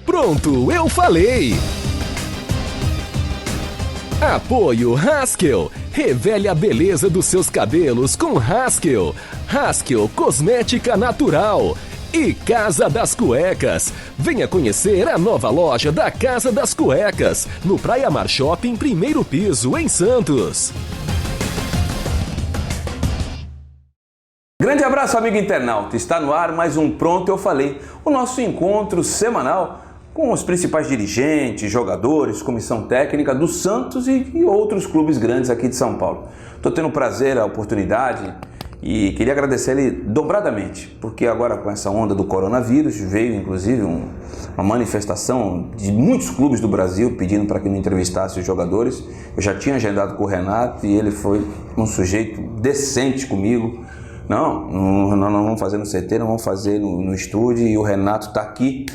Pronto, eu falei! Apoio Haskell. Revele a beleza dos seus cabelos com Haskell. Haskell Cosmética Natural. E Casa das Cuecas. Venha conhecer a nova loja da Casa das Cuecas, no Praia Mar Shopping, primeiro piso, em Santos. Grande abraço, amigo internauta. Está no ar mais um Pronto Eu Falei, o nosso encontro semanal com os principais dirigentes, jogadores, comissão técnica do Santos e outros clubes grandes aqui de São Paulo. Estou tendo o prazer, a oportunidade e queria agradecer ele dobradamente, porque agora com essa onda do coronavírus veio inclusive uma manifestação de muitos clubes do Brasil pedindo para que eu entrevistasse os jogadores. Eu já tinha agendado com o Renato e ele foi um sujeito decente comigo. Não vamos fazer no CT, não vamos fazer no estúdio, e o Renato está aqui.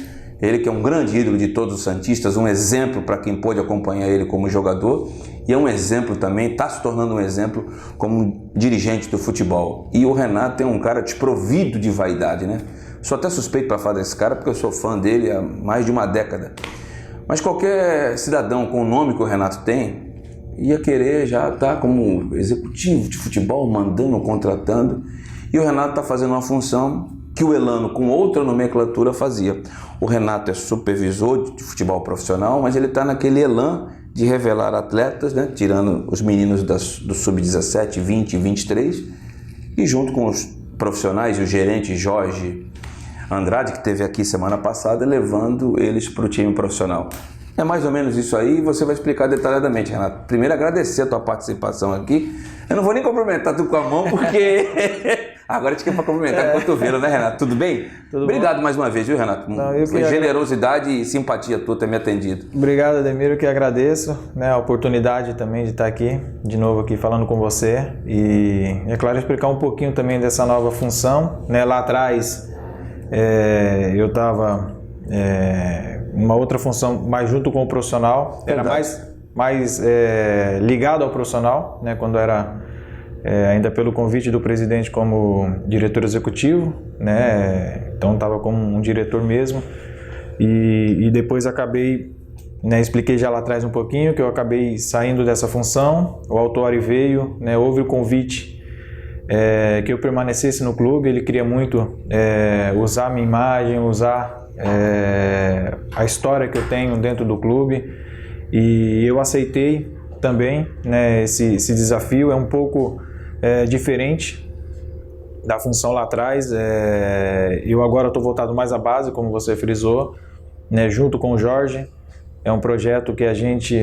Ele que é um grande ídolo de todos os santistas, um exemplo para quem pôde acompanhar ele como jogador, e é um exemplo também, está se tornando um exemplo como dirigente do futebol. E o Renato é um cara desprovido de vaidade, né? Sou até suspeito para falar desse cara, porque eu sou fã dele há mais de uma década. Mas qualquer cidadão com o nome que o Renato tem, ia querer já estar como executivo de futebol, mandando, contratando, e o Renato está fazendo uma função que o Elano, com outra nomenclatura, fazia. O Renato é supervisor de futebol profissional, mas ele está naquele elan de revelar atletas, né? Tirando os meninos do Sub-17, 20 e 23, e junto com os profissionais e o gerente Jorge Andrade, que esteve aqui semana passada, levando eles para o time profissional. É mais ou menos isso aí, e você vai explicar detalhadamente, Renato. Primeiro, agradecer a tua participação aqui. Eu não vou nem cumprimentar tu com a mão, porque agora te quer para cumprimentar com o cotovelo, né, Renato? Tudo bem? Tudo Obrigado bom? Mais uma vez, viu, Renato? Não, generosidade e simpatia tua ter me atendido. Obrigado, Ademir, eu que agradeço, né, a oportunidade também de estar aqui, de novo aqui falando com você. E, é claro, explicar um pouquinho também dessa nova função, né? Lá atrás, eu estava uma outra função mais junto com o profissional, era mais ligado ao profissional, né, quando era ainda pelo convite do presidente como diretor executivo, né, então estava como um diretor mesmo, e depois acabei, né, expliquei já lá atrás um pouquinho que eu acabei saindo dessa função. O Autori veio, né, houve o convite que eu permanecesse no clube. Ele queria muito usar a minha imagem, usar a história que eu tenho dentro do clube, e eu aceitei também, né, esse desafio. É um pouco diferente da função lá atrás. Eu agora estou voltado mais à base, como você frisou, né, junto com o Jorge. É um projeto que a gente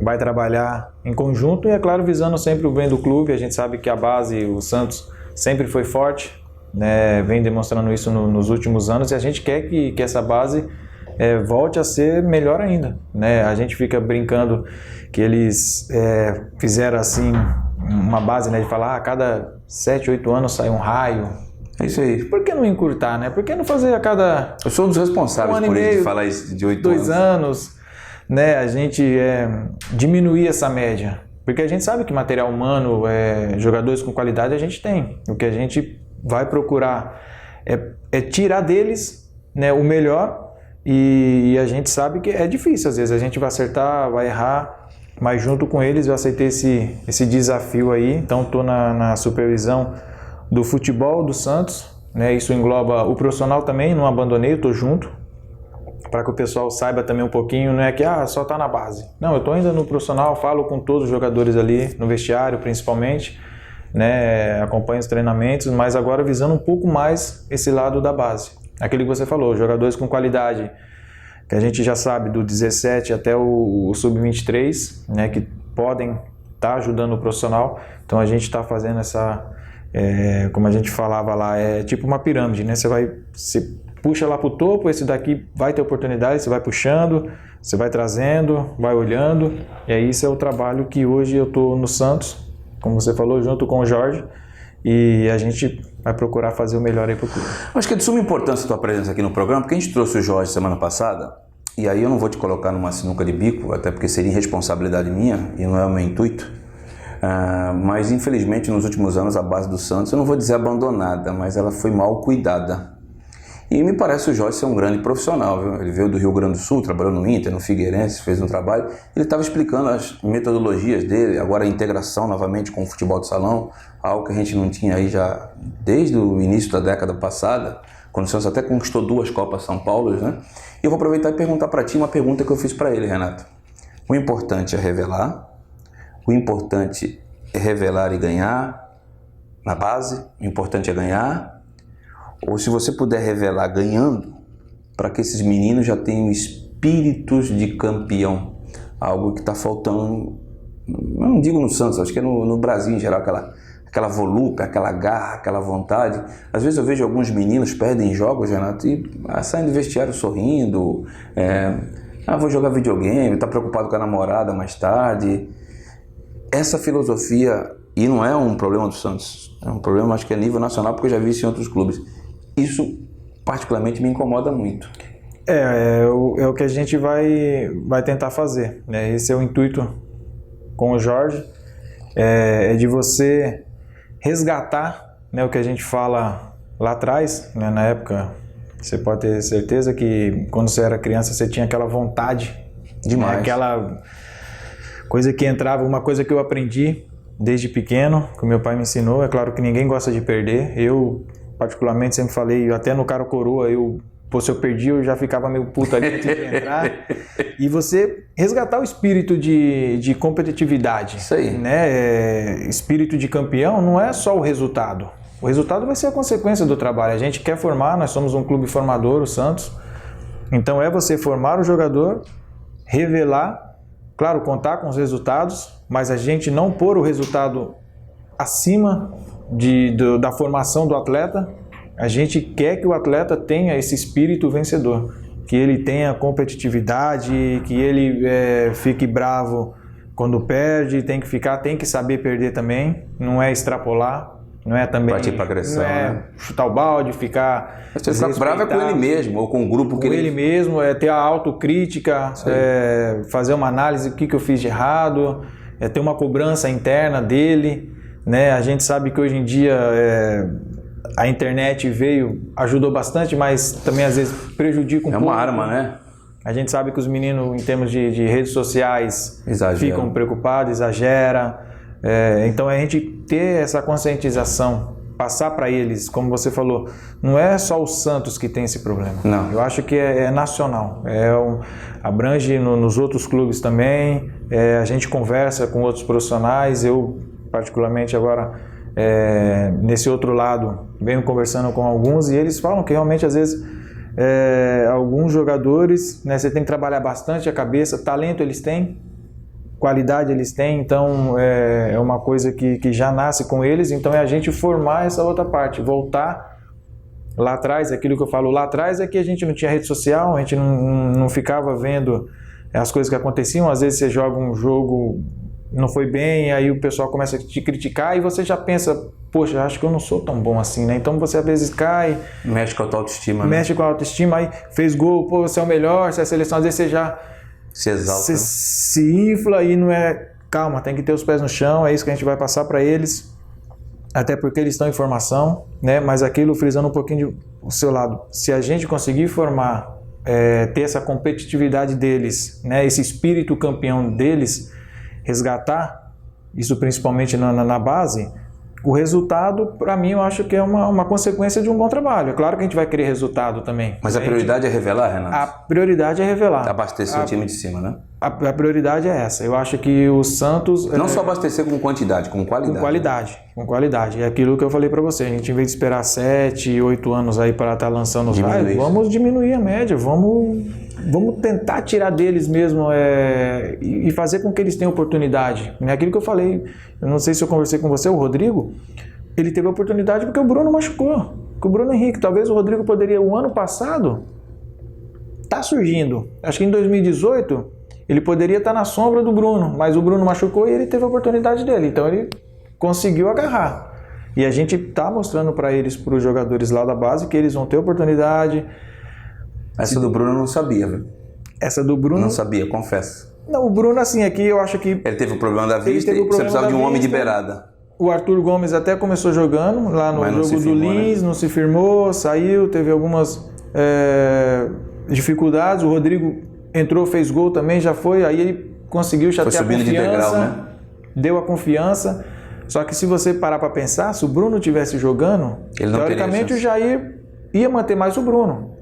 vai trabalhar em conjunto e, é claro, visando sempre o bem do clube. A gente sabe que a base, o Santos, sempre foi forte, né, vem demonstrando isso nos últimos anos, e a gente quer que essa base volte a ser melhor ainda, né? A gente fica brincando que eles fizeram assim uma base, né, de falar a cada 7, 8 anos sai um raio. É isso aí. Por que não encurtar, né? Por que não fazer a cada... Eu sou um dos responsáveis por isso, de falar isso de 8 anos. 2 anos, né? A gente diminuir essa média. Porque a gente sabe que material humano, jogadores com qualidade a gente tem. O que a gente vai procurar é tirar deles, né, o melhor, e a gente sabe que é difícil. Às vezes a gente vai acertar, vai errar, mas junto com eles eu aceitei esse desafio aí. Então estou na supervisão do futebol do Santos, né? Isso engloba o profissional também, não abandonei, estou junto, para que o pessoal saiba também um pouquinho, não é que só está na base. Não, eu estou ainda no profissional, falo com todos os jogadores ali, no vestiário principalmente, né? Acompanho os treinamentos, mas agora visando um pouco mais esse lado da base. Aquele que você falou, jogadores com qualidade, que a gente já sabe, do 17 até o Sub-23, né, que podem estar ajudando o profissional. Então a gente está fazendo essa, como a gente falava lá, tipo uma pirâmide, né? Você puxa lá para o topo, esse daqui vai ter oportunidade, você vai puxando, você vai trazendo, vai olhando, e aí esse é o trabalho que hoje eu estou no Santos, como você falou, junto com o Jorge, e a gente vai procurar fazer o melhor aí para o clube. Acho que é de suma importância a tua presença aqui no programa, porque a gente trouxe o Jorge semana passada, e aí eu não vou te colocar numa sinuca de bico, até porque seria irresponsabilidade minha, e não é o meu intuito, mas infelizmente nos últimos anos a base do Santos, eu não vou dizer abandonada, mas ela foi mal cuidada. E me parece o Jorge ser um grande profissional, viu? Ele veio do Rio Grande do Sul, trabalhou no Inter, no Figueirense, fez um trabalho. Ele estava explicando as metodologias dele, agora a integração novamente com o futebol de salão, algo que a gente não tinha aí já desde o início da década passada, quando o Santos até conquistou 2 Copas São Paulo, né? E eu vou aproveitar e perguntar para ti uma pergunta que eu fiz para ele, Renato. O importante é revelar, o importante é revelar e ganhar na base, o importante é ganhar. Ou se você puder revelar ganhando, para que esses meninos já tenham espíritos de campeão. Algo que está faltando, não digo no Santos, acho que é no Brasil em geral, aquela volúpia, aquela garra, aquela vontade. Às vezes eu vejo alguns meninos perdem jogos, Renato, e saem do vestiário sorrindo, vou jogar videogame, está preocupado com a namorada mais tarde. Essa filosofia, e não é um problema do Santos, é um problema acho que a nível nacional, porque eu já vi isso em outros clubes. Isso particularmente me incomoda muito. É o que a gente vai tentar fazer, né? Esse é o intuito com o Jorge, é de você resgatar, né, o que a gente fala lá atrás, né? Na época, você pode ter certeza que quando você era criança você tinha aquela vontade, demais, né? Aquela coisa que entrava, uma coisa que eu aprendi desde pequeno, que o meu pai me ensinou. É claro que ninguém gosta de perder, eu particularmente sempre falei, até no cara coroa, se eu perdi eu já ficava meio puto ali antes de entrar. E você resgatar o espírito de competitividade. Isso aí. Né? Espírito de campeão não é só o resultado. O resultado vai ser a consequência do trabalho. A gente quer formar, nós somos um clube formador, o Santos. Então é você formar o jogador, revelar, claro, contar com os resultados, mas a gente não pôr o resultado acima da formação do atleta. A gente quer que o atleta tenha esse espírito vencedor, que ele tenha competitividade, que ele fique bravo quando perde, tem que saber perder também, não é extrapolar, não é também partir para agressão, não é, né? Chutar o balde, ficar bravo é com ele mesmo, ou com o grupo que ele mesmo, ter a autocrítica, fazer uma análise do que eu fiz de errado, ter uma cobrança interna dele, né? A gente sabe que hoje em dia a internet ajudou bastante, mas também às vezes prejudica um pouco. É uma arma, né? A gente sabe que os meninos, em termos de redes sociais, ficam preocupados, exageram. Então a gente ter essa conscientização, passar para eles, como você falou, não é só o Santos que tem esse problema. Não. Eu acho que é nacional, abrange nos outros clubes também, a gente conversa com outros profissionais, eu particularmente agora nesse outro lado venho conversando com alguns e eles falam que realmente às vezes alguns jogadores, né, você tem que trabalhar bastante a cabeça, talento eles têm, qualidade eles têm, então é uma coisa que já nasce com eles, então é a gente formar essa outra parte, voltar lá atrás, aquilo que eu falo lá atrás é que a gente não tinha rede social, a gente não ficava vendo as coisas que aconteciam, às vezes você joga um jogo, não foi bem, aí o pessoal começa a te criticar e você já pensa, poxa, acho que eu não sou tão bom assim, né? Então você às vezes cai... Mexe com a tua autoestima. Mexe com a autoestima, aí fez gol, pô, você é o melhor, você é a seleção, às vezes você já... Se exalta. Você se infla e não é... Calma, tem que ter os pés no chão, é isso que a gente vai passar para eles, até porque eles estão em formação, né? Mas aquilo, frisando um pouquinho do seu lado, se a gente conseguir formar, ter essa competitividade deles, né? Esse espírito campeão deles, resgatar, isso principalmente na base, o resultado, para mim, eu acho que é uma consequência de um bom trabalho. É claro que a gente vai querer resultado também. Mas a prioridade é revelar, Renato? A prioridade é revelar. Abastecer o time de cima, né? A prioridade é essa. Eu acho que o Santos... Não só abastecer com quantidade, com qualidade. Com qualidade, com qualidade. É aquilo que eu falei para você. A gente, em vez de esperar 7, 8 anos aí para estar lançando os raios, vamos diminuir a média, vamos tentar tirar deles mesmo e fazer com que eles tenham oportunidade. É aquilo que eu falei, eu não sei se eu conversei com você, o Rodrigo, ele teve a oportunidade porque o Bruno machucou. Com o Bruno Henrique, talvez o Rodrigo poderia, o ano passado, tá surgindo. Acho que em 2018, ele poderia estar na sombra do Bruno, mas o Bruno machucou e ele teve a oportunidade dele. Então ele conseguiu agarrar. E a gente tá mostrando para eles, para os jogadores lá da base, que eles vão ter oportunidade. Essa do Bruno eu não sabia, velho. Essa do Bruno... Não sabia, confesso. Não, o Bruno, assim, aqui eu acho que... Ele teve o problema da vista e você precisava de um homem de beirada. O Arthur Gomes até começou jogando lá no jogo do Lins, né? Não se firmou, saiu, teve algumas dificuldades, o Rodrigo entrou, fez gol também, já foi, aí ele conseguiu já ter a confiança, de degrau, né? Deu a confiança. Só que se você parar para pensar, se o Bruno estivesse jogando, teoricamente o Jair ia manter mais o Bruno.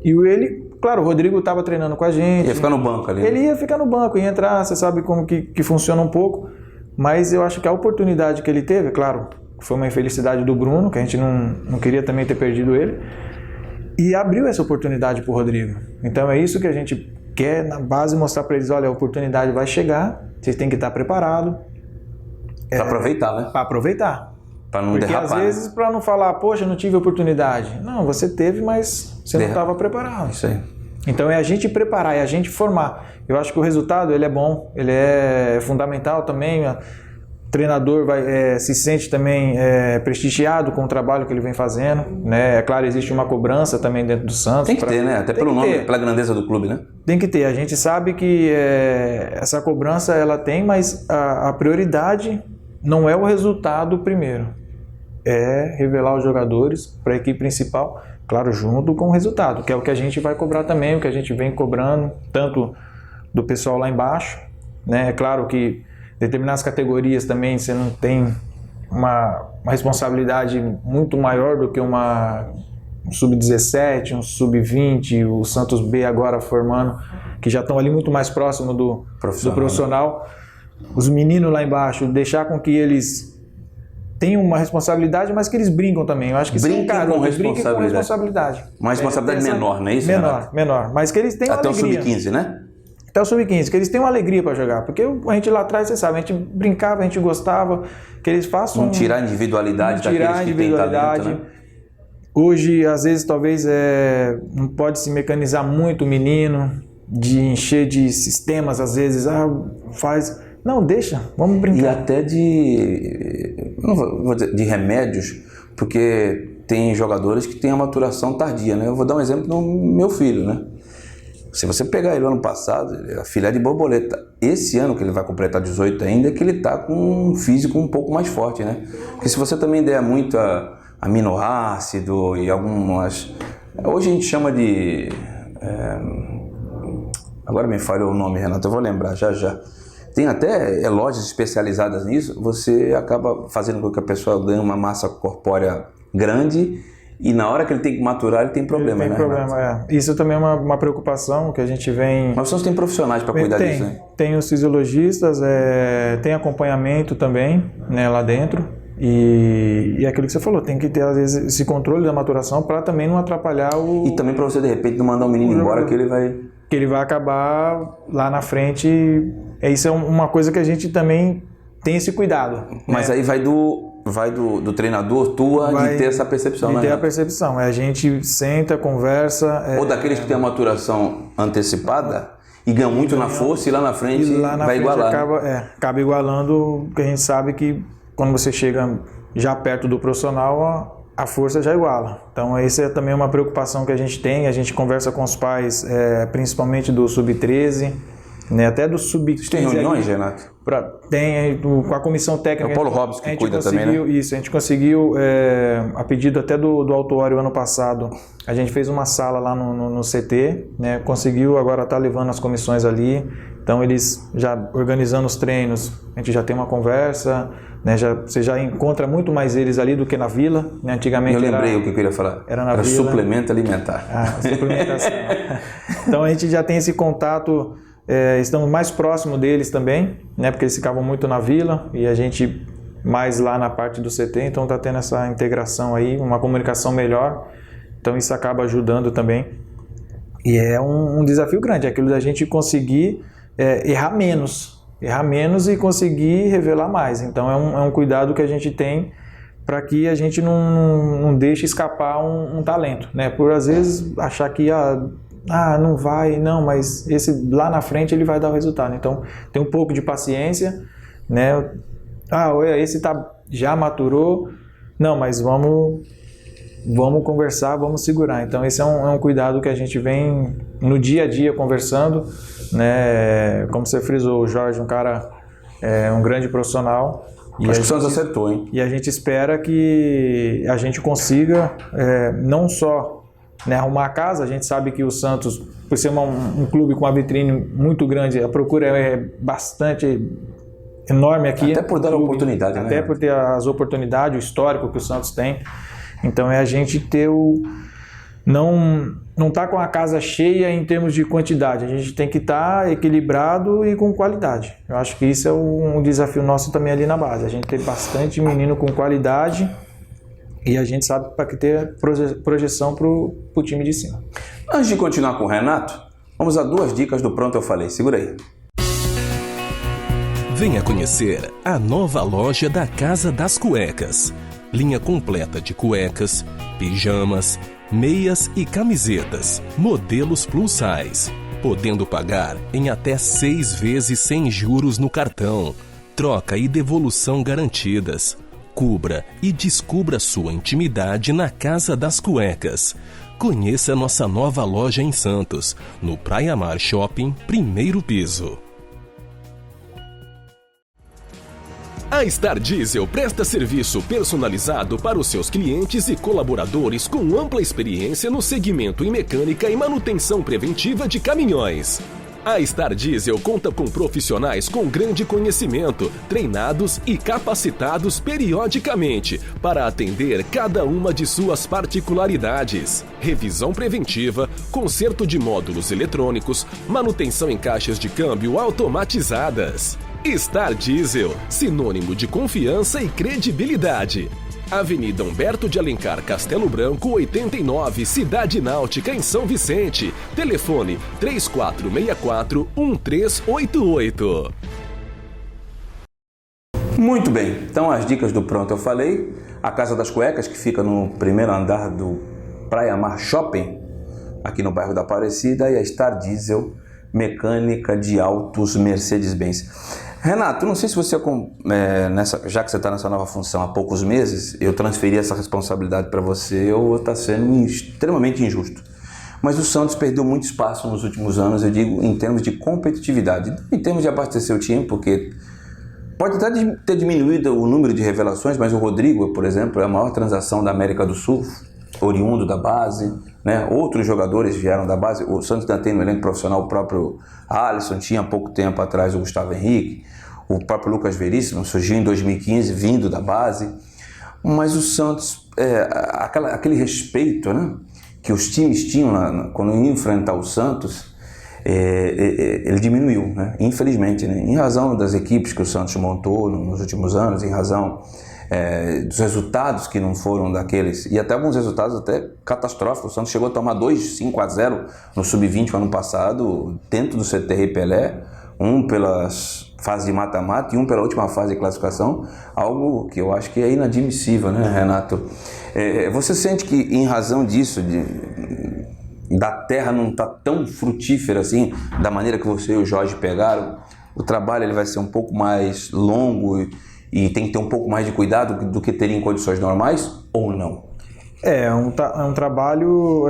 E ele, claro, o Rodrigo estava treinando com a gente. Ia ficar no banco ali. Ele ia ficar no banco, ia entrar, você sabe como que funciona um pouco. Mas eu acho que a oportunidade que ele teve, claro, foi uma infelicidade do Bruno, que a gente não queria também ter perdido ele. E abriu essa oportunidade para o Rodrigo. Então é isso que a gente quer, na base, mostrar para eles, olha, a oportunidade vai chegar, vocês têm que estar preparados. Para aproveitar, né? Para aproveitar. Para não derrapar. Porque às vezes, para não falar, poxa, não tive oportunidade. Não, você teve, mas você não estava preparado. Isso aí. Então é a gente preparar, é a gente formar. Eu acho que o resultado ele é bom, ele é fundamental também. O treinador se sente também prestigiado com o trabalho que ele vem fazendo, né? É claro, existe uma cobrança também dentro do Santos. Tem que ter, né? Até pelo nome, pela grandeza do clube, né? Tem que ter. A gente sabe que essa cobrança ela tem, mas a prioridade não é o resultado primeiro. É revelar os jogadores para a equipe principal, claro, junto com o resultado, que é o que a gente vai cobrar também, o que a gente vem cobrando, tanto do pessoal lá embaixo, né? É claro que determinadas categorias também você não tem uma responsabilidade muito maior do que um sub-17, um sub-20, o Santos B agora formando, que já estão ali muito mais próximo do profissional. Né? Os meninos lá embaixo, deixar com que eles tenham uma responsabilidade, mas que eles brincam também. Eu acho que brinquem com responsabilidade. Uma responsabilidade menor, não é isso? Menor. Mas que eles tenham até alegria. Até o sub-15, né? Até o sub-15, que eles tenham alegria para jogar. Porque a gente lá atrás, você sabe, a gente brincava, a gente gostava, que eles façam... Não tirar a individualidade daqueles que têm talento, né? Hoje, às vezes, talvez não pode se mecanizar muito o menino, de encher de sistemas, às vezes, faz... Não, deixa, vamos brincar. E até não vou dizer de remédios, porque tem jogadores que têm a maturação tardia, né? Eu vou dar um exemplo do meu filho, né? Se você pegar ele ano passado, ele era filé de borboleta. Esse ano, que ele vai completar 18 ainda, é que ele está com um físico um pouco mais forte, né? Porque se você também der muito aminoácido e algumas... Hoje a gente chama de... Agora me falhou o nome, Renato, eu vou lembrar já. Tem até lojas especializadas nisso, você acaba fazendo com que a pessoa ganhe uma massa corpórea grande e na hora que ele tem que maturar, ele tem problema, né? Tem problema, Isso também é uma preocupação que a gente vem... Mas vocês têm profissionais para cuidar disso, né? Tem os fisiologistas, tem acompanhamento também, né, lá dentro. E é aquilo que você falou, tem que ter às vezes esse controle da maturação para também não atrapalhar o... E também para você de repente não mandar o menino embora que ele vai... Que ele vai acabar lá na frente. Isso é uma coisa que a gente também tem esse cuidado. Mas aí vai do treinador de ter essa percepção, né? De ter a percepção. A gente senta, conversa... Ou daqueles que têm a maturação antecipada e ganham muito na força e lá na frente vai igualar. Acaba igualando, porque a gente sabe que quando você chega já perto do profissional, a força já iguala. Então, essa é também uma preocupação que a gente tem. A gente conversa com os pais, principalmente do sub-13, né, até do sub-15. Vocês têm reuniões, Renato? Tem, com a comissão técnica. É o Paulo Robson que cuida também, né? Isso, a gente conseguiu, a pedido até do autuário ano passado, a gente fez uma sala lá no CT, né, conseguiu, agora tá levando as comissões ali. Então, eles já organizando os treinos, a gente já tem uma conversa, né, você já encontra muito mais eles ali do que na vila, né? Antigamente eu lembrei o que eu queria falar. Era suplemento alimentar. Suplementação. Então a gente já tem esse contato, estamos mais próximo deles também, né? Porque eles ficavam muito na vila e a gente mais lá na parte do CT, então está tendo essa integração aí, uma comunicação melhor, então isso acaba ajudando também. E é um desafio grande, é aquilo da gente conseguir errar menos e conseguir revelar mais. Então é um cuidado que a gente tem para que a gente não deixe escapar um talento, né? Por às vezes achar que não vai, não, mas esse lá na frente ele vai dar o resultado. Então tem um pouco de paciência, né? Esse já maturou, não, mas vamos conversar, vamos segurar. Então esse é um cuidado que a gente vem no dia a dia conversando, né? Como você frisou, o Jorge, um grande profissional. Acho que o Santos acertou, hein? E a gente espera que a gente consiga não só né, arrumar a casa. A gente sabe que o Santos, por ser um clube com uma vitrine muito grande, a procura é bastante enorme aqui. Até por dar a oportunidade, até por ter as oportunidades, o histórico que o Santos tem. Então é a gente ter não tá com a casa cheia em termos de quantidade, a gente tem que estar equilibrado e com qualidade. Eu acho que isso é um desafio nosso também ali na base, a gente ter bastante menino com qualidade e a gente sabe para que ter projeção para o time de cima. Antes de continuar com o Renato, vamos a 2 dicas do Pronto Eu Falei. Segura aí. Venha conhecer a nova loja da Casa das Cuecas. Linha completa de cuecas, pijamas, meias e camisetas, modelos plus size, podendo pagar em até 6 vezes sem juros no cartão. Troca e devolução garantidas. Cubra e descubra sua intimidade na Casa das Cuecas. Conheça nossa nova loja em Santos, no Praia Mar Shopping, 1º piso. A Star Diesel presta serviço personalizado para os seus clientes e colaboradores com ampla experiência no segmento em mecânica e manutenção preventiva de caminhões. A Star Diesel conta com profissionais com grande conhecimento, treinados e capacitados periodicamente para atender cada uma de suas particularidades. Revisão preventiva, conserto de módulos eletrônicos, manutenção em caixas de câmbio automatizadas. Star Diesel, sinônimo de confiança e credibilidade. Avenida Humberto de Alencar, Castelo Branco, 89, Cidade Náutica, em São Vicente. Telefone 3464-1388. Muito bem, então as dicas do Pronto Eu Falei. A Casa das Cuecas, que fica no 1º andar do Praia Mar Shopping, aqui no bairro da Aparecida, e a Star Diesel, mecânica de autos Mercedes-Benz. Renato, não sei se você, já que você está nessa nova função há poucos meses, eu transferi essa responsabilidade para você, ou está sendo extremamente injusto. Mas o Santos perdeu muito espaço nos últimos anos, eu digo, em termos de competitividade, em termos de abastecer o time, porque pode até ter diminuído o número de revelações, mas o Rodrigo, por exemplo, é a maior transação da América do Sul, oriundo da base, né? Outros jogadores vieram da base. O Santos ainda tem no elenco profissional o próprio Alisson, tinha há pouco tempo atrás o Gustavo Henrique, o próprio Lucas Veríssimo surgiu em 2015 vindo da base, mas o Santos, aquele respeito, né, que os times tinham quando iam enfrentar o Santos, ele diminuiu, né? Infelizmente, né? Em razão das equipes que o Santos montou nos últimos anos, em razão dos resultados que não foram daqueles, e até alguns resultados até catastróficos. O Santos chegou a tomar 5-0 no Sub-20 ano passado, dentro do CTR Pelé, um pelas fases de mata-mata e um pela última fase de classificação, algo que eu acho que é inadmissível, né, Renato? Você sente que, em razão disso, da terra não está tão frutífera assim, da maneira que você e o Jorge pegaram, o trabalho ele vai ser um pouco mais longo e tem que ter um pouco mais de cuidado do que teria em condições normais, ou não? É um trabalho,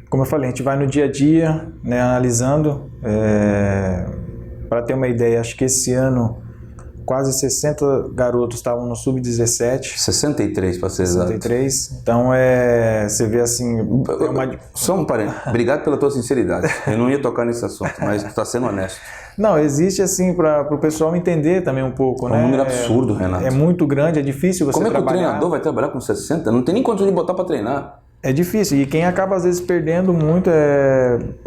como eu falei, a gente vai no dia a dia, né, analisando. Para ter uma ideia, acho que esse ano quase 60 garotos estavam no Sub-17. 63, para ser exato. 63. Então, você vê assim... Só um parênteses. Obrigado pela tua sinceridade. Eu não ia tocar nesse assunto, mas tu está sendo honesto. Não, existe assim para o pessoal entender também um pouco, né? É um número absurdo, Renato. É muito grande, é difícil você trabalhar. Como é que o treinador vai trabalhar com 60? Não tem nem condição de botar para treinar. É difícil, e quem acaba às vezes perdendo muito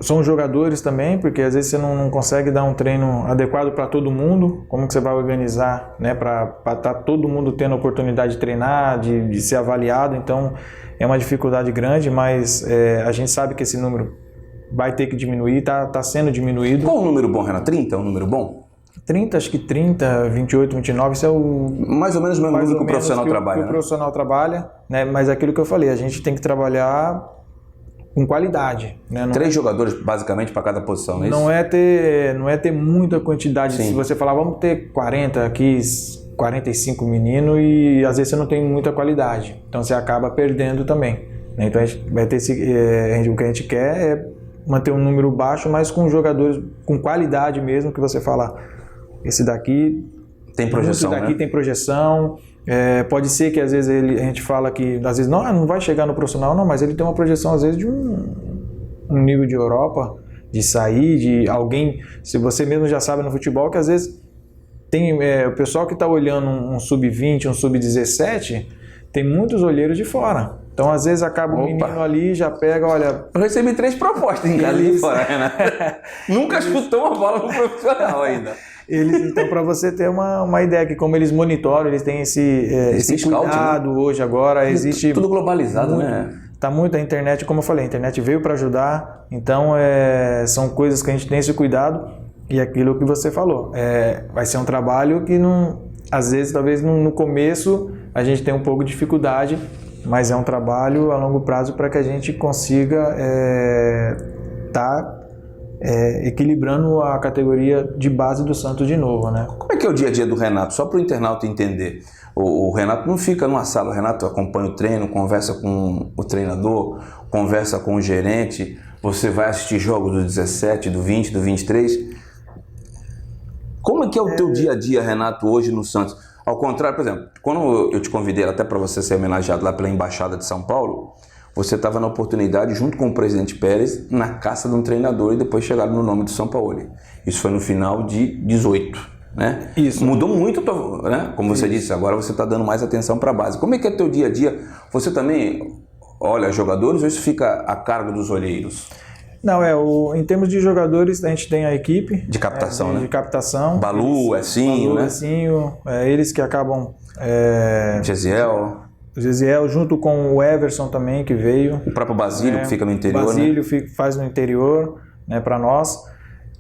são os jogadores também, porque às vezes você não consegue dar um treino adequado para todo mundo. Como que você vai organizar, né, para estar todo mundo tendo a oportunidade de treinar, de ser avaliado? Então é uma dificuldade grande, mas a gente sabe que esse número vai ter que diminuir, tá sendo diminuído. Qual o número bom, Renato? 30 é um número bom? 30, acho que 30, 28, 29, isso é o... Mais ou menos o mesmo número que o profissional trabalha, né? O profissional trabalha, né? Mas é aquilo que eu falei, a gente tem que trabalhar com qualidade, né? 3 jogadores basicamente para cada posição, não é isso? Não é ter muita quantidade. Sim. Se você falar, vamos ter 40 aqui, 45 meninos, e às vezes você não tem muita qualidade. Então você acaba perdendo também, né? Então a gente vai ter o que a gente quer é manter um número baixo, mas com jogadores com qualidade mesmo, que você fala... Esse daqui Tem projeção, muito daqui tem projeção. Pode ser que às vezes a gente fala que às vezes não vai chegar no profissional, não, mas ele tem uma projeção às vezes de um nível de Europa, de sair, de alguém, se você mesmo já sabe no futebol, que às vezes tem o pessoal que está olhando um sub-20, um sub-17, tem muitos olheiros de fora. Então, às vezes, acaba o menino ali, já pega, olha... Eu recebi 3 propostas em casa de fora, né? Nunca chutou uma bola no profissional ainda. Então, para você ter uma ideia que como eles monitoram, eles têm esse cuidado, né? Hoje, agora, existe... Tudo globalizado, muito, né? Tá muito a internet, como eu falei, a internet veio para ajudar, então são coisas que a gente tem esse cuidado e aquilo que você falou. Vai ser um trabalho que, às vezes, talvez no começo, a gente tem um pouco de dificuldade, mas é um trabalho a longo prazo para que a gente consiga equilibrando a categoria de base do Santos de novo, né? Como é que é o dia a dia do Renato? Só para o internauta entender. O Renato não fica numa sala, o Renato acompanha o treino, conversa com o treinador, conversa com o gerente, você vai assistir jogos do 17, do 20, do 23. Como é que é o teu dia a dia, Renato, hoje no Santos? Ao contrário, por exemplo, quando eu te convidei até para você ser homenageado lá pela Embaixada de São Paulo, você estava na oportunidade, junto com o presidente Pérez, na caça de um treinador e depois chegaram no nome do São Paulo. Isso foi no final de 18, né? Isso. Mudou muito, né? Como você disse, agora você está dando mais atenção para a base. Como é que é teu dia a dia? Você também olha jogadores ou isso fica a cargo dos olheiros? Não, em termos de jogadores, a gente tem a equipe de captação, né? De captação. Balu, Ecinho, né? Ecinho, eles que acabam... Gesiel, junto com o Everson também, que veio. O próprio Basílio, que fica no interior, Basílio, né? Faz no interior, né, para nós.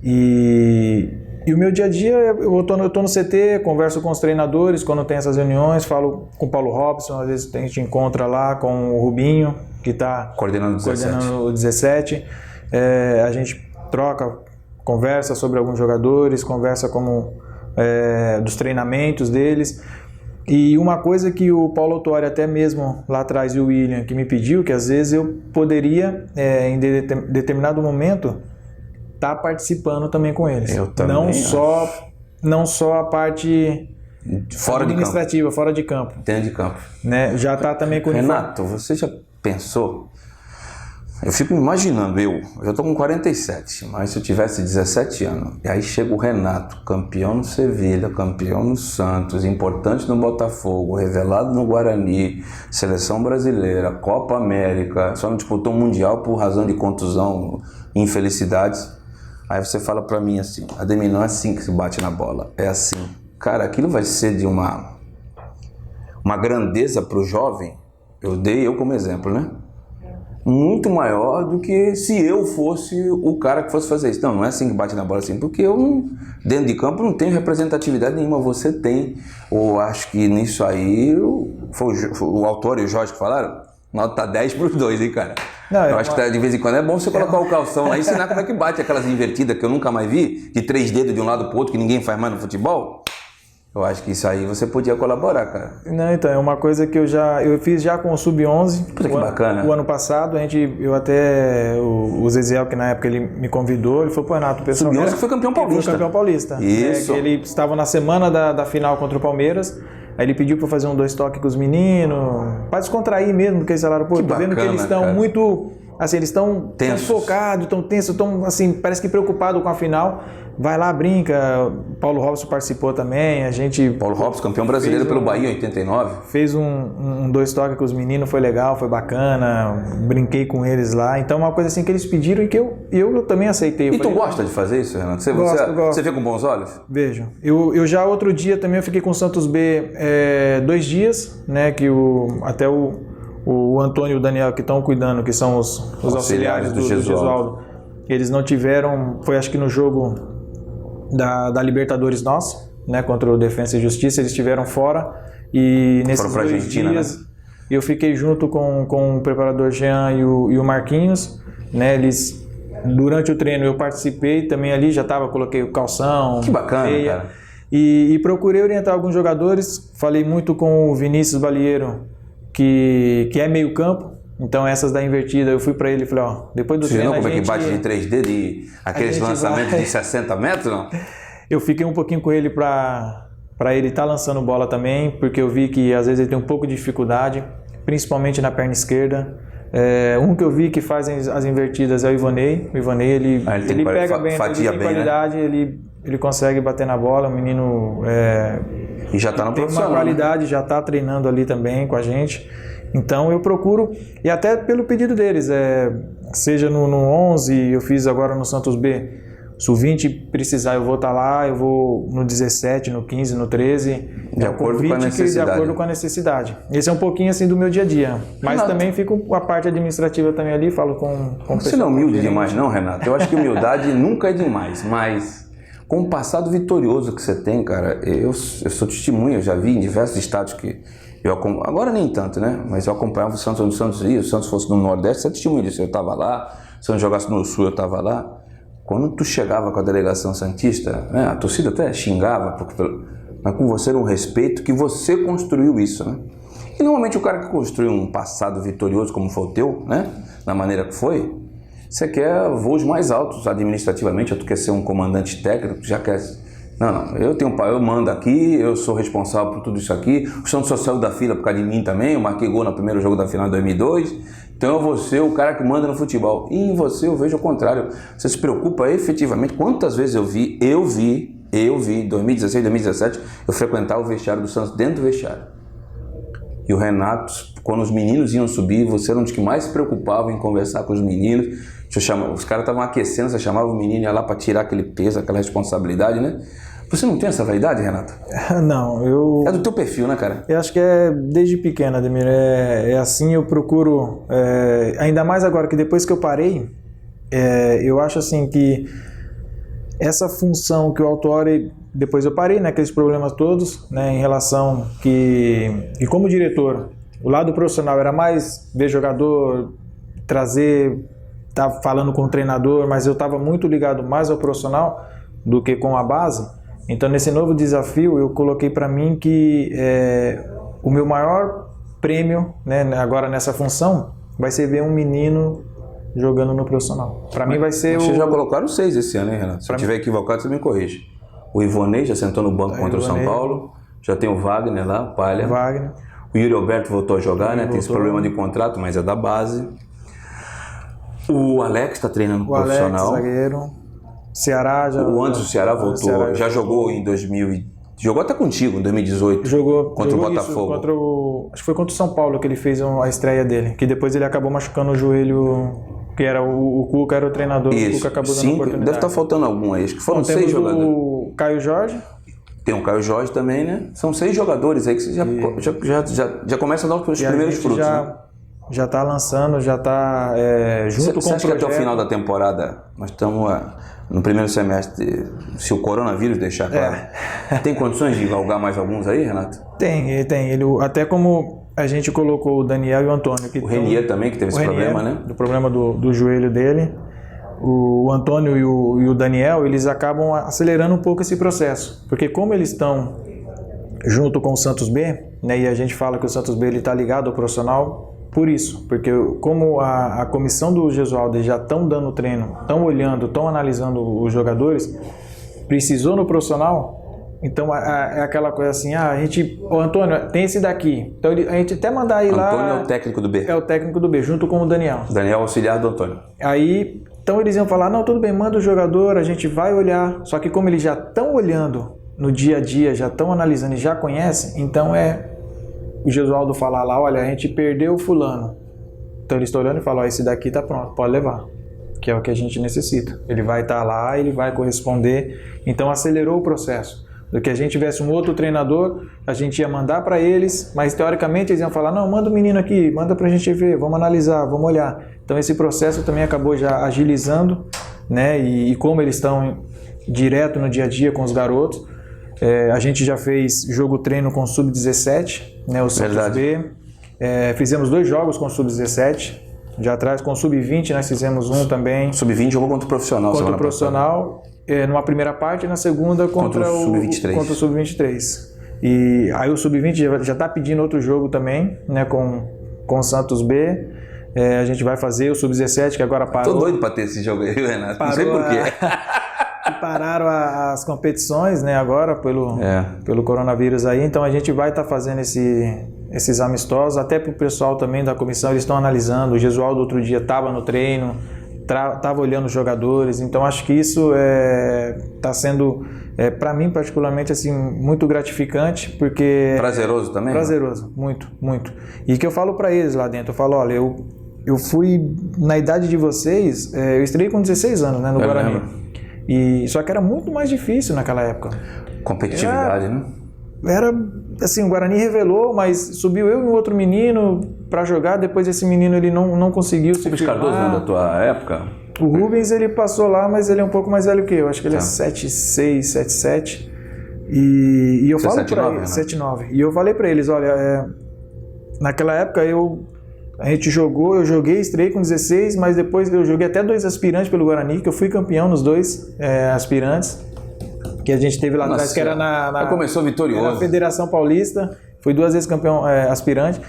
E o meu dia a dia, eu tô no CT, converso com os treinadores, quando tem essas reuniões, falo com o Paulo Robson, às vezes a gente encontra lá com o Rubinho, que está coordenando o 17. A gente troca, conversa sobre alguns jogadores, conversa dos treinamentos deles. E uma coisa que o Paulo Autuori, até mesmo lá atrás, e o William, que me pediu, que às vezes eu poderia, em determinado momento, estar participando também com eles. Eu também. Não só a parte administrativa, fora de campo. Dentro de campo. Né? Já está também com o Renato, você já pensou? Eu fico imaginando, eu já estou com 47, mas se eu tivesse 17 anos, e aí chega o Renato, campeão no Sevilha, campeão no Santos, importante no Botafogo, revelado no Guarani, seleção brasileira, Copa América, só não disputou um Mundial por razão de contusão, infelicidades. Aí você fala pra mim assim, Ademir, não é assim que se bate na bola, é assim. Cara, aquilo vai ser de uma grandeza pro jovem, eu como exemplo, né? Muito maior do que se eu fosse o cara que fosse fazer isso. Não é assim que bate na bola assim, porque eu dentro de campo não tenho representatividade nenhuma, você tem. Eu acho que nisso aí, foi o Autuori e o Jorge que falaram, nota 10 pros dois, hein, cara? Eu acho que de vez em quando é bom você colocar o calção lá e ensinar como é que bate aquelas invertidas que eu nunca mais vi, de 3 dedos de um lado pro outro, que ninguém faz mais no futebol. Eu acho que isso aí você podia colaborar, cara. Não, então, é uma coisa que eu fiz já com o Sub-11. Puta que bacana. O ano passado, o Zeziel, que na época ele me convidou, ele falou, pô, Renato, o pessoal... Sub-11 que foi campeão paulista. Foi campeão paulista. Isso. Ele estava na semana da final contra o Palmeiras, aí ele pediu para fazer 2 toques com os meninos, para descontrair mesmo, porque eles falaram, pô, tô vendo que eles estão muito... Assim, eles estão focados, estão tensos, estão, assim, parece que preocupados com a final. Vai lá, brinca. Paulo Robson participou também. Paulo Robson, campeão brasileiro pelo Bahia em 89. Fez 2 toques com os meninos, foi legal, foi bacana. Brinquei com eles lá. Então, uma coisa assim que eles pediram e que eu também aceitei. E tu gosta de fazer isso, Renato? Gosto. Você vê com bons olhos? Vejo. Eu já outro dia também eu fiquei com o Santos B 2 dias, né? Que até o Antônio e o Daniel que estão cuidando, que são os auxiliares do Gesualdo, eles não tiveram, foi acho que no jogo da Libertadores nossa, né, contra o Defensa e Justiça, eles estiveram fora e nesses 2 dias, né? Eu fiquei junto com o preparador Jean e o Marquinhos, né, eles, durante o treino eu participei também ali, coloquei o calção. Que bacana, cara. E procurei orientar alguns jogadores, falei muito com o Vinícius Balieiro, que é meio campo, então essas da invertida eu fui pra ele e falei, depois do treino como é que bate de 3D e aqueles lançamentos de 60 metros, não? Eu fiquei um pouquinho com ele pra para ele estar lançando bola também, porque eu vi que às vezes ele tem um pouco de dificuldade, principalmente na perna esquerda. Um que eu vi que faz as invertidas é o Ivonei. O Ivonei, ele pega bem, ele tem qualidade, né? ele consegue bater na bola, o menino e já está no tem profissional, uma qualidade, né? Já está treinando ali também com a gente. Então eu procuro, e até pelo pedido deles, seja no 11, eu fiz agora no Santos B, se o 20 precisar eu vou estar lá, eu vou no 17, no 15, no 13, de acordo com a necessidade. De acordo com a necessidade. Esse é um pouquinho assim do meu dia a dia, mas também fico com a parte administrativa também ali, falo com o pessoal. Você não é humilde demais não, Renato? Eu acho que humildade nunca é demais, mas com o passado vitorioso que você tem, cara, eu sou testemunha, eu já vi em diversos estados que eu acompanho, agora nem tanto, né? Mas eu acompanhava o Santos onde o Santos ia, se o Santos fosse no Nordeste, você é testemunha disso, eu estava lá, se o Santos jogasse no Sul, eu estava lá. Quando tu chegava com a delegação santista, né, a torcida até xingava, mas com você era um respeito que você construiu isso, né? E normalmente o cara que construiu um passado vitorioso como foi o teu, né, da maneira que foi, você quer voos mais altos administrativamente, ou tu quer ser um comandante técnico, já quer... Não, eu mando aqui, eu sou responsável por tudo isso aqui, o Santos só saiu da fila por causa de mim também, eu marquei gol no primeiro jogo da final de 2002, então eu vou ser o cara que manda no futebol. E em você eu vejo o contrário, você se preocupa efetivamente, quantas vezes eu vi, 2016, 2017, eu frequentava o vestiário do Santos dentro do vestiário. E o Renato, quando os meninos iam subir, você era um dos que mais se preocupava em conversar com os meninos. Os caras estavam aquecendo, você chamava o menino e ia lá para tirar aquele peso, aquela responsabilidade, né? Você não tem essa vaidade, Renato? Não, É do teu perfil, né, cara? Eu acho que é desde pequeno, Ademir. É assim, eu procuro... ainda mais agora que depois que eu parei, eu acho assim que essa função que o Autuori... Depois eu parei, né, aqueles problemas todos, né, em relação que... E como diretor, o lado profissional era mais ver jogador, trazer... Tá falando com o treinador, mas eu estava muito ligado mais ao profissional do que com a base. Então, nesse novo desafio, eu coloquei para mim que o meu maior prêmio, né, agora nessa função, vai ser ver um menino jogando no profissional. Para mim vai ser Vocês já colocaram 6 esse ano, hein, Renato? Se eu estiver equivocado, você me corrige. O Ivonei já sentou no banco contra o São Paulo. Já tem o Wagner lá, o Palha. O Yuri Alberto voltou a jogar, né? Tem esse problema de contrato, mas é da base. O Alex está treinando profissional. O Alex, zagueiro. Ceará já... O Anderson, o Ceará voltou. Já jogou em 2000. Jogou até contigo em 2018. Jogou contra o Botafogo. Acho que foi contra o São Paulo que ele fez a estreia dele. Que depois ele acabou machucando o joelho. Que era o Cuca, era o treinador. Isso. O Cuca acabou dando oportunidade. Deve estar faltando algum aí. Acho que foram 6 jogadores. O Caio Jorge. Tem o Caio Jorge também, né? São 6 jogadores aí que você já começa a dar os primeiros frutos. Já está lançando, já está junto com o projeto. Você acha que até o final da temporada, nós estamos no primeiro semestre, se o coronavírus deixar claro, tem condições de galgar mais alguns aí, Renato? Tem. Até como a gente colocou o Daniel e o Antônio. O Renier também, que teve esse problema, né? Do problema do joelho dele. O Antônio e o Daniel, eles acabam acelerando um pouco esse processo. Porque como eles estão junto com o Santos B, né, e a gente fala que o Santos B está ligado ao profissional, por isso, porque como a comissão do Gesualdo já estão dando treino, estão olhando, estão analisando os jogadores, precisou no profissional, então é aquela coisa assim, o Antônio, tem esse daqui, então a gente até mandar ir lá... Antônio é o técnico do B. É o técnico do B, junto com o Daniel. Daniel auxiliar do Antônio. Aí, então eles iam falar, não, tudo bem, manda o jogador, a gente vai olhar, só que como eles já estão olhando no dia a dia, já estão analisando e já conhecem, então o Gesualdo falar lá, olha, a gente perdeu o fulano. Então ele está olhando e fala, esse daqui está pronto, pode levar. Que é o que a gente necessita. Ele vai estar lá, ele vai corresponder. Então acelerou o processo. Do que a gente tivesse um outro treinador, a gente ia mandar para eles, mas teoricamente eles iam falar, não, manda o menino aqui, manda para a gente ver, vamos analisar, vamos olhar. Então esse processo também acabou já agilizando, né? E como eles estão direto no dia a dia com os garotos, a gente já fez jogo-treino com o Sub-17, né, o Santos B. Fizemos 2 jogos com o Sub-17. Já atrás, com o Sub-20, nós fizemos um também. Sub-20 jogou contra o profissional. Contra o profissional, numa primeira parte, e na segunda contra o Sub-23. Contra o Sub-23. E aí o Sub-20 já está pedindo outro jogo também, né, com o Santos B. A gente vai fazer o Sub-17, que agora parou. Tô doido para ter esse jogo aí, Renato. Não sei por quê. pararam as competições, né, agora pelo coronavírus aí, então a gente vai estar fazendo esses amistosos, até para o pessoal também da comissão, eles estão analisando. O Gesualdo outro dia estava no treino, estava olhando os jogadores, então acho que isso está sendo, para mim particularmente, assim, muito gratificante, porque... Prazeroso também? Prazeroso, muito, muito. E que eu falo para eles lá dentro, eu falo, olha, eu fui, na idade de vocês, eu estreiei com 16 anos, né, no Guarani. Lembro. Só que era muito mais difícil naquela época. Competitividade, né? Era, assim, o Guarani revelou, mas subiu eu e um outro menino para jogar, depois esse menino ele não conseguiu se firmar. O Cardoso, não é da tua época? O Rubens, ele passou lá, mas ele é um pouco mais velho que eu, acho que ele é 7'6", 7'7", e eu falo para eles, 7'9", e eu falei para eles, olha, naquela época a gente jogou, eu joguei, estreiei com 16, mas depois eu joguei até 2 aspirantes pelo Guarani, que eu fui campeão nos 2 aspirantes, que a gente teve lá atrás, que era começou vitorioso. Na Federação Paulista, fui 2 vezes campeão aspirante,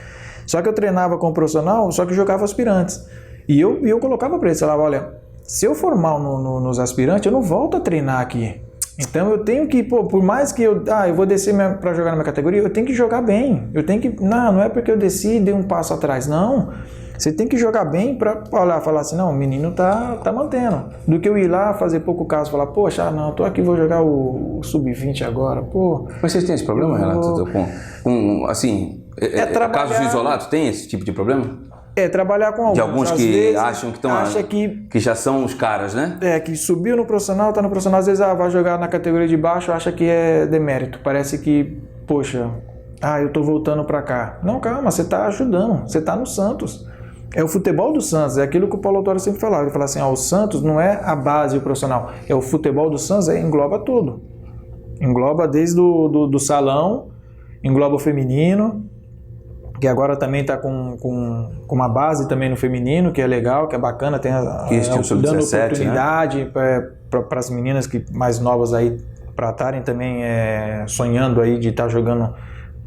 só que eu treinava como profissional, só que jogava aspirantes. E eu colocava para eles, falava, olha, se eu for mal nos aspirantes, eu não volto a treinar aqui. Então eu tenho que, por mais que eu vou descer para jogar na minha categoria, eu tenho que jogar bem. Eu tenho que, não é porque eu desci e dei um passo atrás, não. Você tem que jogar bem para falar assim, não, o menino tá mantendo. Do que eu ir lá fazer pouco caso, falar, poxa, não, tô aqui, vou jogar o sub-20 agora, pô. Mas vocês têm esse problema, Renato? Com assim, casos isolados, tem esse tipo de problema? Trabalhar com alguns. De alguns que acham que já são os caras, né? Que subiu no profissional, tá no profissional, às vezes vai jogar na categoria de baixo, acha que é demérito. Parece que, poxa, eu tô voltando pra cá. Não, calma, você tá ajudando, você tá no Santos. É o futebol do Santos, é aquilo que o Paulo Autório sempre falava. Ele fala assim, o Santos não é a base o profissional, é o futebol do Santos, engloba tudo. Engloba desde do salão, engloba o feminino, que agora também está com uma base também no feminino, que é legal, que é bacana, tem dando oportunidade, né, para as meninas mais novas aí, para estarem também sonhando aí de estar jogando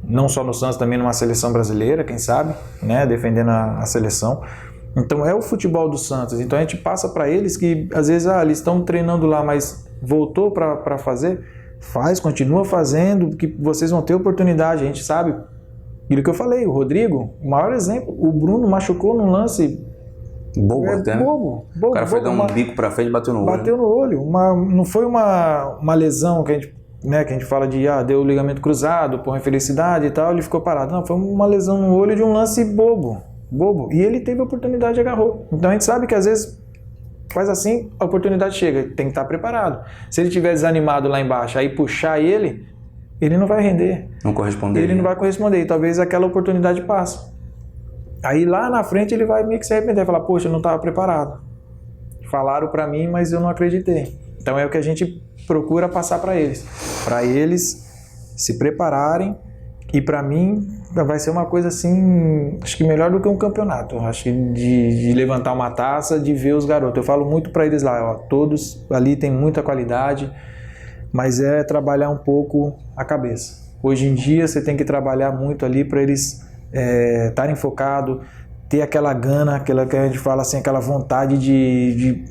não só no Santos, também numa seleção brasileira, quem sabe, né, defendendo a seleção. Então é o futebol do Santos, então a gente passa para eles que às vezes eles estão treinando lá, mas voltou para fazer, continua fazendo, que vocês vão ter oportunidade, a gente sabe. Aquilo que eu falei, o Rodrigo, o maior exemplo, o Bruno machucou num lance bobo até. Bobo. O cara foi dar um bico pra frente e bateu no olho. Bateu no olho. Não foi uma lesão que a gente fala de deu o ligamento cruzado, por infelicidade e tal, ele ficou parado. Não, foi uma lesão no olho de um lance bobo. E ele teve a oportunidade e agarrou. Então a gente sabe que às vezes faz assim, a oportunidade chega, tem que estar preparado. Se ele estiver desanimado lá embaixo, aí puxar ele não vai render. Não corresponder. Ele não vai corresponder e talvez aquela oportunidade passe. Aí lá na frente ele vai meio que se arrepender, falar, poxa, eu não estava preparado. Falaram para mim, mas eu não acreditei. Então é o que a gente procura passar para eles se prepararem, e para mim vai ser uma coisa assim, acho que melhor do que um campeonato. Acho que de levantar uma taça, de ver os garotos. Eu falo muito para eles lá, todos ali têm muita qualidade, mas é trabalhar um pouco a cabeça. Hoje em dia você tem que trabalhar muito ali para eles estarem focados, ter aquela gana, aquela que a gente fala assim, aquela vontade de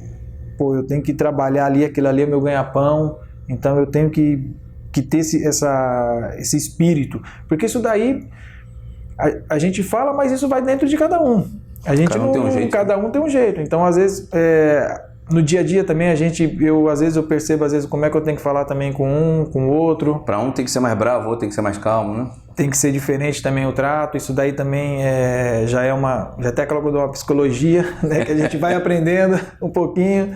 eu tenho que trabalhar ali, aquilo ali é meu ganha-pão, então eu tenho que ter esse espírito, porque isso daí a gente fala, mas isso vai dentro de cada um. A gente cada um tem um jeito, então às vezes no dia a dia também às vezes eu percebo como é que eu tenho que falar também com um, com o outro. Para um tem que ser mais bravo, outro tem que ser mais calmo, né? Tem que ser diferente também o trato, isso daí também já até aquela coisa de uma psicologia, né, que a gente vai aprendendo um pouquinho.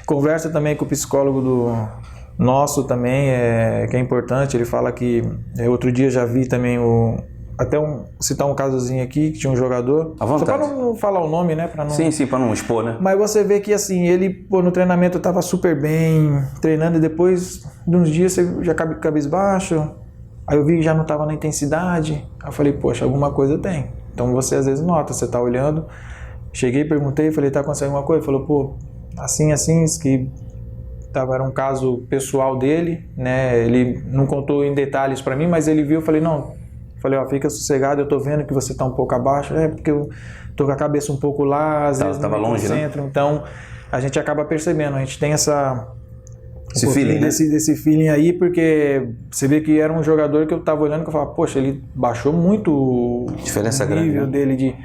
Conversa também com o psicólogo nosso também, que é importante. Ele fala que, outro dia já vi também citar um casozinho aqui, que tinha um jogador. À vontade. Só para não falar o nome, né? Sim, para não expor, né? Mas você vê que assim, ele no treinamento estava super bem, treinando, e depois de uns dias você já cabisbaixo. Aí eu vi que já não estava na intensidade. Aí eu falei, poxa, alguma coisa tem. Então você às vezes nota, você está olhando. Cheguei, perguntei, falei, tá acontecendo alguma coisa? Ele falou, pô, assim, isso que era um caso pessoal dele, né? Ele não contou em detalhes para mim, mas ele viu, eu falei, não. Falei, fica sossegado, eu tô vendo que você tá um pouco abaixo, porque eu tô com a cabeça um pouco lá, às vezes tava longe, né? Então a gente acaba percebendo, a gente tem essa Esse feeling, né? Desse feeling aí, porque você vê que era um jogador que eu tava olhando que eu falava, poxa, ele baixou muito Diferença o grande, nível né? dele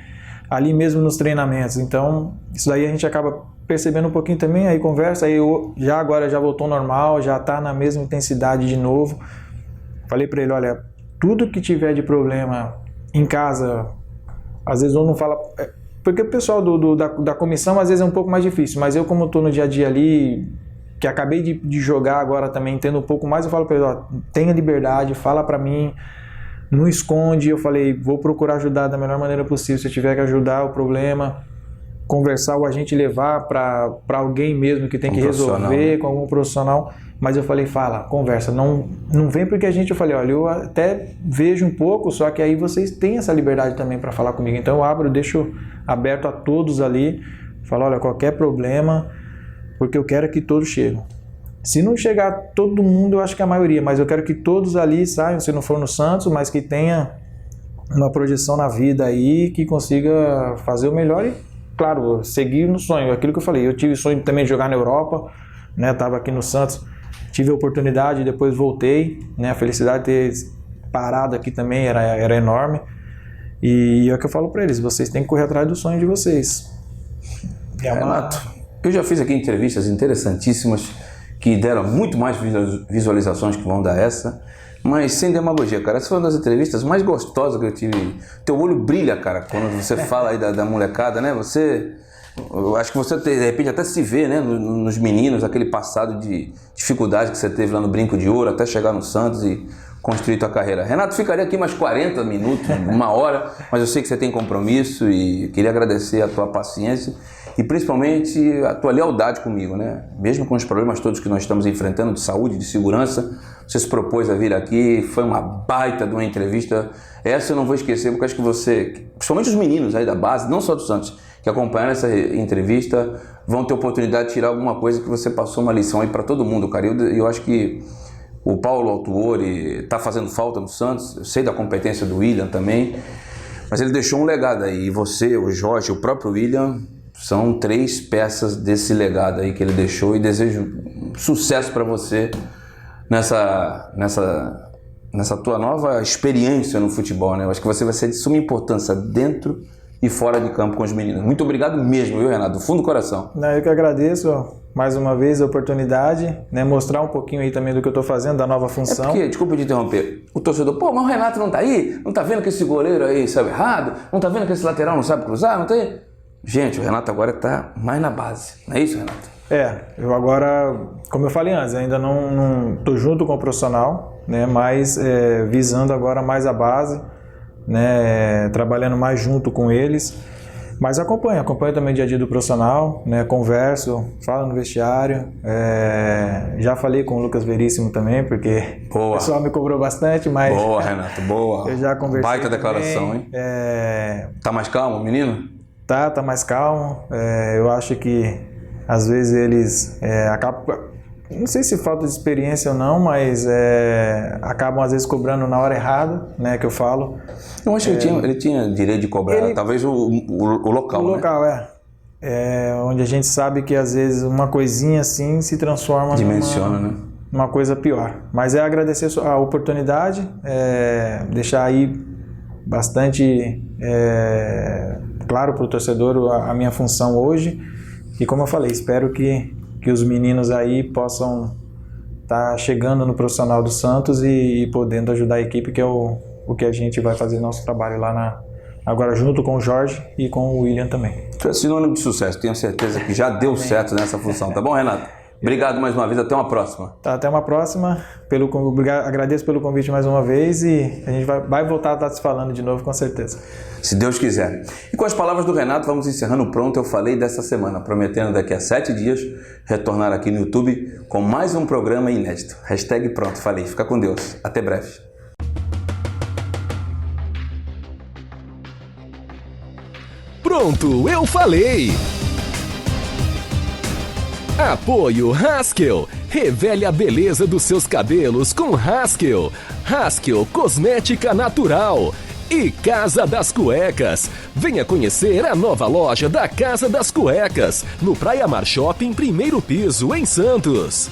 ali mesmo nos treinamentos. Então, isso daí a gente acaba percebendo um pouquinho também, aí conversa, aí agora já voltou normal, já tá na mesma intensidade de novo. Falei para ele, olha, tudo que tiver de problema em casa, às vezes eu não fala... Porque o pessoal da comissão às vezes é um pouco mais difícil, mas eu como estou no dia a dia ali, que acabei de jogar agora também, entendo um pouco mais, eu falo para ele, ó, tenha liberdade, fala para mim, não esconde. Eu falei, vou procurar ajudar da melhor maneira possível, se tiver que ajudar o problema, conversar ou a gente levar para alguém mesmo que tem que resolver, com algum profissional. Mas eu falei, fala, conversa, não vem porque eu falei, olha, eu até vejo um pouco, só que aí vocês têm essa liberdade também para falar comigo. Então eu deixo aberto a todos ali, falo, olha, qualquer problema, porque eu quero que todos cheguem. Se não chegar todo mundo, eu acho que a maioria, mas eu quero que todos ali saiam, se não for no Santos, mas que tenha uma projeção na vida aí, que consiga fazer o melhor e, claro, seguir no sonho. Aquilo que eu falei, eu tive o sonho também de jogar na Europa, né? Tava aqui no Santos, tive a oportunidade, depois voltei, né? A felicidade de ter parado aqui também era enorme. E é o que eu falo para eles, vocês têm que correr atrás do sonho de vocês. Renato, eu já fiz aqui entrevistas interessantíssimas que deram muito mais visualizações que vão dar essa, mas sem demagogia, cara. Essa foi uma das entrevistas mais gostosas que eu tive. Teu olho brilha, cara, quando você fala aí da molecada, né? Eu acho que você, de repente, até se vê, né, nos meninos, aquele passado de dificuldade que você teve lá no Brinco de Ouro, até chegar no Santos e construir tua carreira. Renato, ficaria aqui mais 40 minutos, uma hora, mas eu sei que você tem compromisso e queria agradecer a tua paciência e principalmente a tua lealdade comigo, né? Mesmo com os problemas todos que nós estamos enfrentando de saúde, de segurança, você se propôs a vir aqui, foi uma baita de uma entrevista. Essa eu não vou esquecer, porque acho que você, principalmente os meninos aí da base, não só do Santos, que acompanharam essa entrevista, vão ter oportunidade de tirar alguma coisa que você passou uma lição aí para todo mundo, cara. Eu acho que o Paulo Autuori está fazendo falta no Santos, eu sei da competência do William também, mas ele deixou um legado aí. E você, o Jorge, o próprio William, são 3 peças desse legado aí que ele deixou e desejo sucesso para você nessa tua nova experiência no futebol, né? Eu acho que você vai ser de suma importância dentro e fora de campo com os meninos. Muito obrigado mesmo, viu, Renato? Do fundo do coração. Eu que agradeço mais uma vez a oportunidade, né? Mostrar um pouquinho aí também do que eu estou fazendo, da nova função. Porque, desculpa te interromper, o torcedor, pô, mas o Renato não tá aí? Não tá vendo que esse goleiro aí sabe errado? Não tá vendo que esse lateral não sabe cruzar? Não tá aí? Gente, o Renato agora tá mais na base. Não é isso, Renato? Eu agora, como eu falei antes, ainda não tô junto com o profissional, né? Mas visando agora mais a base, né? Trabalhando mais junto com eles. Mas acompanho também o dia a dia do profissional, né? Converso, falo no vestiário. Já falei com o Lucas Veríssimo também, porque o pessoal me cobrou bastante, mas... Boa, Renato, boa. Eu já conversei. Baita declaração, também, hein? Tá mais calmo, menino? Tá mais calmo. Eu acho que às vezes eles acabam... Não sei se falta de experiência ou não, mas acabam às vezes cobrando na hora errada, né, que eu falo. Eu acho que ele tinha direito de cobrar, talvez o local, o local, né? Onde a gente sabe que às vezes uma coisinha assim se transforma numa coisa pior. Mas agradecer a oportunidade, deixar aí bastante claro para o torcedor a minha função hoje. E como eu falei, espero que os meninos aí possam estar chegando no profissional do Santos e podendo ajudar a equipe, que é o que a gente vai fazer nosso trabalho lá agora junto com o Jorge e com o William também. Tu é sinônimo de sucesso, tenho certeza que já deu certo nessa função, tá bom, Renato? Obrigado mais uma vez, até uma próxima. Tá, até uma próxima. Agradeço pelo convite mais uma vez e a gente vai voltar a estar se falando de novo, com certeza. Se Deus quiser. E com as palavras do Renato, vamos encerrando o Pronto Eu Falei dessa semana, prometendo daqui a 7 dias retornar aqui no YouTube com mais um programa inédito. #Pronto Falei. Fica com Deus. Até breve. Pronto, eu falei! Apoio Haskell. Revele a beleza dos seus cabelos com Haskell. Haskell Cosmética Natural. E Casa das Cuecas. Venha conhecer a nova loja da Casa das Cuecas, no Praia Mar Shopping, primeiro piso, em Santos.